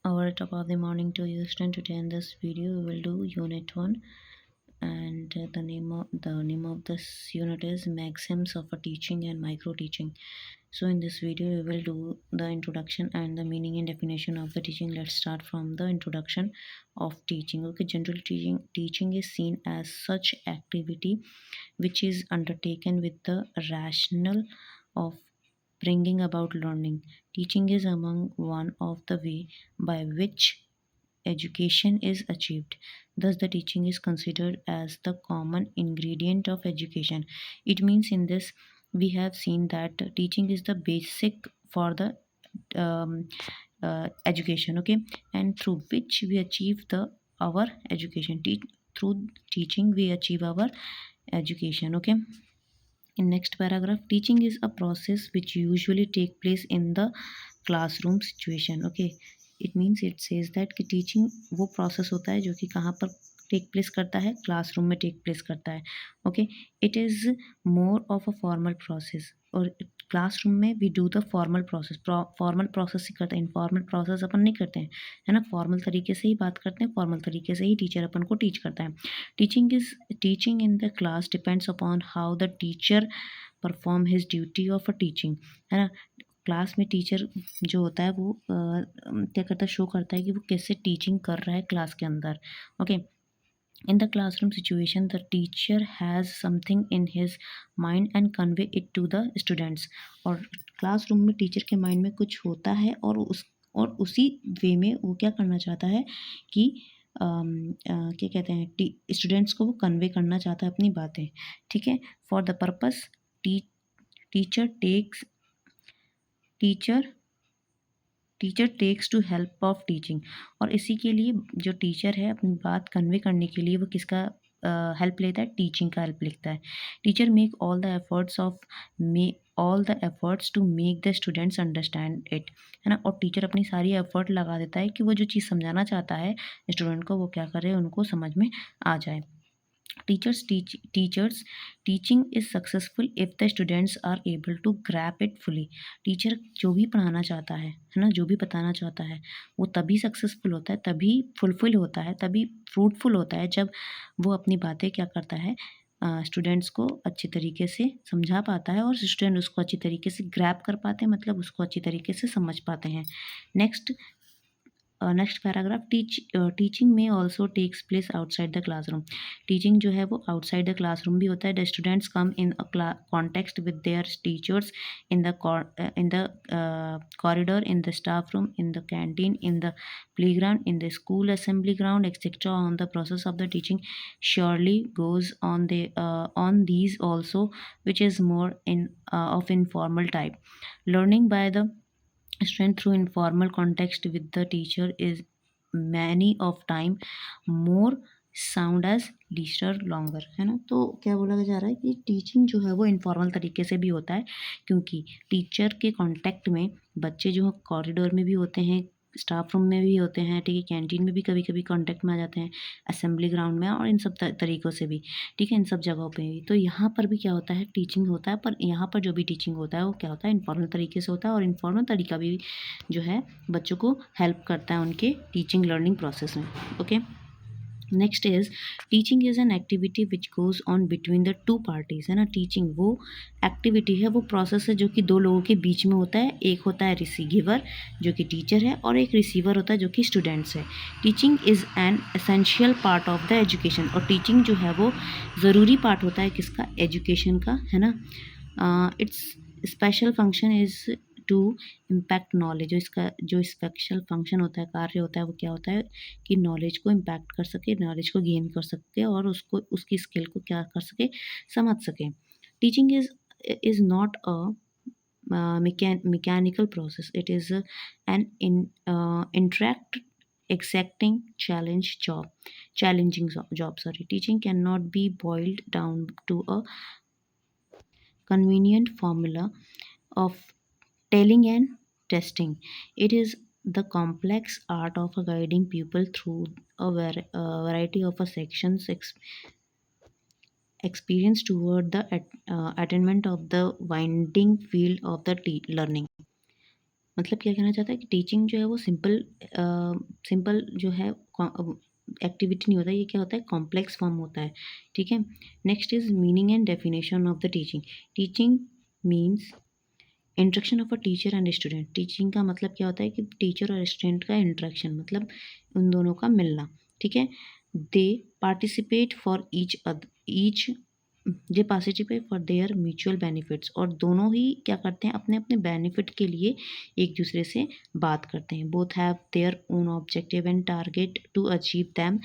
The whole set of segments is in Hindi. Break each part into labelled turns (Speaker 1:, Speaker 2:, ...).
Speaker 1: Our top of the morning to Houston. Today in this video we will do unit 1, and the name of this unit is maxims of a teaching and micro teaching. So in this video we will do the introduction and the meaning and definition of the teaching. Let's start from the introduction of teaching. Okay, general teaching is seen as such activity which is undertaken with the rationale of bringing about learning. Teaching is among one of the way by which education is achieved. Thus, the teaching is considered as the common ingredient of education. It means in this we have seen that teaching is the basic for the education. Okay, and through which we achieve the our education. Through teaching we achieve our education. Okay, in next paragraph, teaching is a process which usually take place in the classroom situation. Okay, it means it says that कि teaching वो process होता है जो कि कहाँ पर take place करता है, classroom में take place करता है. Okay, it is more of a formal process. और क्लासरूम में we do the formal process. Formal process ही करते हैं, इनफॉर्मल प्रोसेस अपन नहीं करते हैं, है ना. फॉर्मल तरीके से ही बात करते हैं, फॉर्मल तरीके से ही टीचर अपन को टीच करता है. Teaching in the class depends upon how the teacher perform his duty of a teaching, है ना. क्लास में टीचर जो होता है वो क्या करता है, शो करता है कि वो कैसे टीचिंग कर रहा है क्लास के अंदर. Okay, in the classroom situation the teacher has something in his mind and convey it to the students. और क्लासरूम में टीचर के माइंड में कुछ होता है और उसी वे में वो क्या करना चाहता है कि क्या कहते हैं, स्टूडेंट्स को वो कन्वे करना चाहता है अपनी बातें. ठीक है, for the purpose teacher takes teacher teacher takes to help of teaching. और इसी के लिए जो टीचर है अपनी बात कन्वे करने के लिए वो किसका हेल्प लेता है, टीचिंग का हेल्प लेता है. Teacher make all the efforts to make the students understand it, है ना. और टीचर अपनी सारी एफर्ट लगा देता है कि वो जो चीज़ समझाना चाहता है स्टूडेंट को वो क्या करे, उनको समझ में आ जाए. Teachers teaching is successful if the students are able to grab it fully. Teacher जो भी पढ़ाना चाहता है ना, जो भी बताना चाहता है वो तभी सक्सेसफुल होता है, तभी फुलफिल होता है, तभी फ्रूटफुल होता है जब वो अपनी बातें क्या करता है, स्टूडेंट्स को अच्छी तरीके से समझा पाता है और स्टूडेंट उसको अच्छी तरीके से ग्रैब कर पाते हैं, मतलब उसको अच्छी तरीके से समझ पाते हैं. नेक्स्ट पैराग्राफ, टीचिंग में also takes place outside the classroom. Teaching जो है वो आउटसाइड द क्लासरूम भी होता है. The students come in context with their teachers in the corridor, in the staff room, in the canteen, in the playground, in the school assembly ground, etc. On the process of the teaching surely goes on these also, which is more of informal type. Learning by the strength through informal context with the teacher is many of time more sound as lister longer, है ना. तो क्या बोला जा रहा है कि टीचिंग जो है वो इनफॉर्मल तरीके से भी होता है, क्योंकि टीचर के कांटेक्ट में बच्चे जो कॉरिडोर में भी होते हैं, स्टाफ रूम में भी होते हैं, ठीक है, कैंटीन में भी कभी कभी कांटेक्ट में आ जाते हैं, असेंबली ग्राउंड में, और इन सब तरीक़ों से भी, ठीक है, इन सब जगहों पे भी. तो यहाँ पर भी क्या होता है, टीचिंग होता है, पर यहाँ पर जो भी टीचिंग होता है वो क्या होता है, इनफॉर्मल तरीके से होता है. और इनफॉर्मल तरीका भी जो है बच्चों को हेल्प करता है उनके टीचिंग लर्निंग प्रोसेस में. Okay, next is teaching is an activity which goes on between the two parties, है ना. टीचिंग वो एक्टिविटी है, वो प्रोसेस है जो कि दो लोगों के बीच में होता है. एक होता है रिसीवर जो कि टीचर है, और एक रिसीवर होता है जो कि स्टूडेंट्स है. Teaching is an essential part of the education. और टीचिंग जो है वो ज़रूरी पार्ट होता है किसका, एजुकेशन का, है ना. Its special function is to impact knowledge. जो इसका जो स्पेशल फंक्शन होता है, कार्य होता है, वो क्या होता है कि नॉलेज को इम्पैक्ट कर सके, नॉलेज को गेन कर सके, और उसको उसकी स्किल को क्या कर सके, समझ सके. Teaching is not a mechanical process. It is an interact exacting challenging job. Sorry, teaching cannot be boiled down to a convenient formula of telling and testing. It is the complex art of guiding people through a variety of sections experience toward the attainment of the winding field of the learning. मतलब क्या कहना चाहता है कि टीचिंग जो है वो सिंपल सिंपल जो है एक्टिविटी नहीं होता, ये क्या होता है, कॉम्प्लेक्स फॉर्म होता है। ठीक है। Next is meaning and definition of the teaching. Teaching means interaction of a teacher and student. Teaching का मतलब क्या होता है कि टीचर और स्टूडेंट का इंट्रैक्शन, मतलब उन दोनों का मिलना। ठीक है। दे participate for each they participate for their mutual benefits, और दोनों ही क्या करते हैं, अपने अपने बेनिफिट के लिए एक दूसरे से बात करते हैं। Both have their own objective and target to achieve them.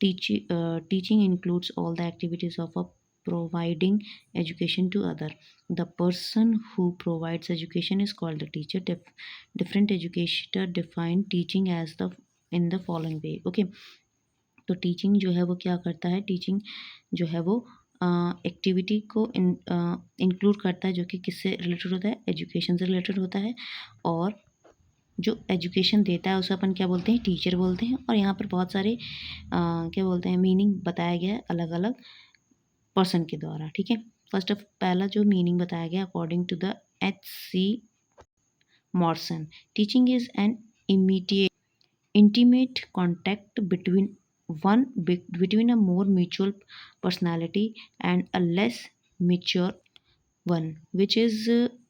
Speaker 1: Teaching includes all the activities of a providing education to other. The person who provides education is called the teacher. Different educator define teaching as the in the following way. Okay, तो टीचिंग जो है वो क्या करता है, टीचिंग जो है वो एक्टिविटी को इंक्लूड करता है, जो कि किससे रिलेटेड होता है, एजुकेशन से रिलेटेड होता है। और जो एजुकेशन देता है उसे अपन क्या बोलते हैं, टीचर बोलते हैं। और यहाँ पर बहुत सारे क्या बोलते हैं, मीनिंग बताया गया है अलग अलग पर्सन के द्वारा। ठीक है। फर्स्ट ऑफ पहला जो मीनिंग बताया गया according to the H.C. Morrison, teaching is an immediate intimate contact between a more mutual personality and a less mature one, which is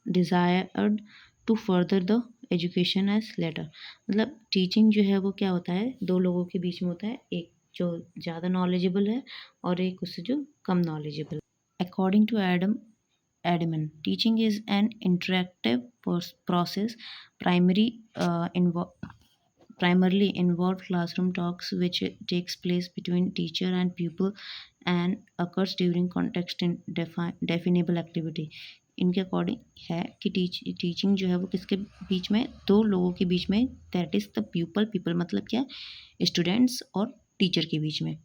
Speaker 1: desired to further the education as later। मतलब टीचिंग जो है वो क्या होता है, दो लोगों के बीच में होता है, एक जो ज़्यादा नॉलेजेबल है और एक उससे जो कम knowledgeable. According to Edmund, teaching is an interactive process primary primarily involve classroom talks which takes place between teacher and pupil and occurs during context in definable activity। इनके अकॉर्डिंग है कि टीचिंग जो है वो किसके बीच में, दो लोगों के बीच में, that is the people. People मतलब क्या, स्टूडेंट्स और टीचर के बीच में।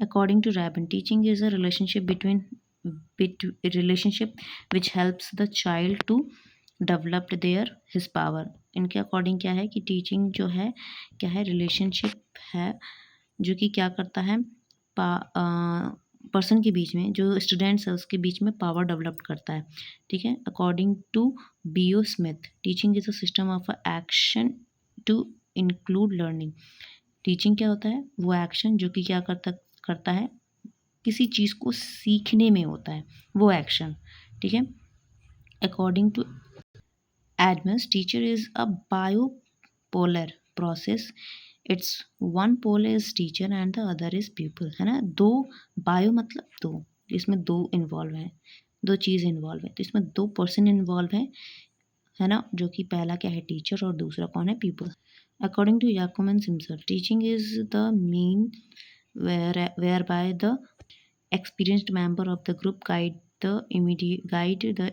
Speaker 1: According to Rabin, teaching is a relationship which helps the child to develop their his power। इनके अकॉर्डिंग क्या है कि टीचिंग जो है क्या है, रिलेशनशिप है जो कि क्या करता है, पर्सन के बीच में, जो स्टूडेंट्स है उसके बीच में पावर डेवलप करता है। ठीक है। According to B.O. Smith, teaching is a system of action to include learning. Teaching क्या होता है, वो एक्शन जो कि क्या करता करता है, किसी चीज़ को सीखने में होता है वो एक्शन। ठीक है। According to Adams, teacher is a bipolar process. It's one pole is teacher and the other is people, है ना। दो, बायो मतलब दो, इसमें दो इन्वॉल्व है, दो चीज़ इन्वॉल्व है, तो इसमें दो पर्सन इन्वॉल्व है ना, जो कि पहला क्या है, टीचर, और दूसरा कौन है, पीपल। अकॉर्डिंग टू याकुमन himself, teaching is the mean whereby the experienced member of the group guide the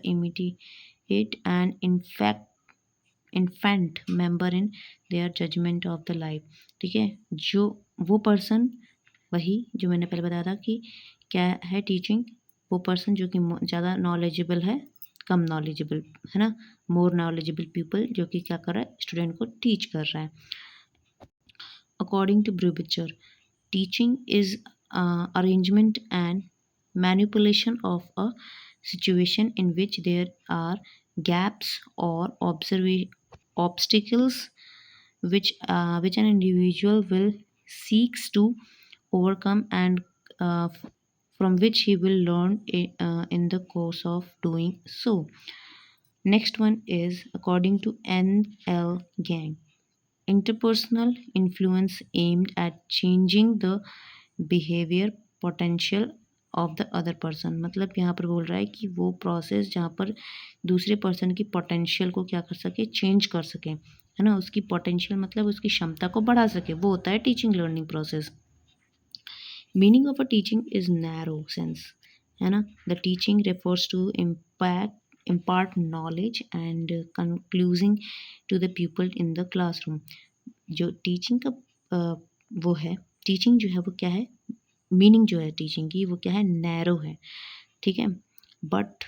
Speaker 1: immediate and infant member in their judgment of the life। ठीक है। जो वो पर्सन, वही जो मैंने पहले बताया था कि क्या है टीचिंग, वो पर्सन जो कि ज़्यादा नॉलेजेबल है, कम नॉलेजेबल, है ना, मोर नॉलेजेबल पीपल, जो कि क्या कर रहा है, स्टूडेंट को टीच कर रहा है। According to Brubacher, teaching is arrangement and manipulation of a situation in which there are gaps or obstacles which an individual will seeks to overcome and from which he will learn in the course of doing so। Next one is according to N.L. Gang, interpersonal influence aimed at changing the behaviour potential of the other person. मतलब यहाँ पर बोल रहा है कि वो प्रोसेस जहाँ पर दूसरे पर्सन की पोटेंशियल को क्या कर सके, चेंज कर सके, है ना, उसकी पोटेंशियल मतलब उसकी क्षमता को बढ़ा सके, वो होता है teaching learning process. Meaning of a teaching is narrow sense, है ना। The teaching refers to impart knowledge and concluding to the people in the classroom. जो टीचिंग का वो है, टीचिंग जो है वो क्या है, मीनिंग जो है टीचिंग की वो क्या है, नैरो है। ठीक है। But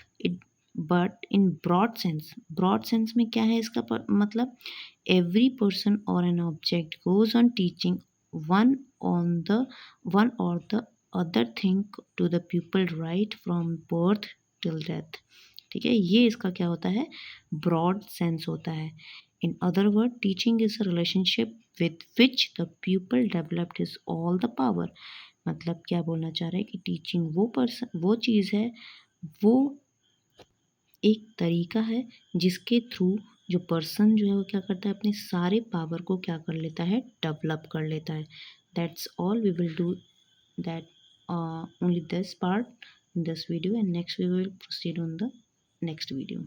Speaker 1: but in broad sense में क्या है इसका मतलब, एवरी पर्सन और an object goes on teaching one one और the other thing to the people right from birth till death. ठीक है, ये इसका क्या होता है, ब्रॉड सेंस होता है। In other word, teaching is a relationship with which the people developed his all the power. मतलब क्या बोलना चाह रहे हैं कि टीचिंग वो चीज़ है, वो एक तरीका है जिसके थ्रू जो पर्सन जो है वो क्या करता है, अपने सारे पावर को क्या कर लेता है, डेवलप कर लेता है। That's all we will do that only this part in this video, and next we will proceed on the next video.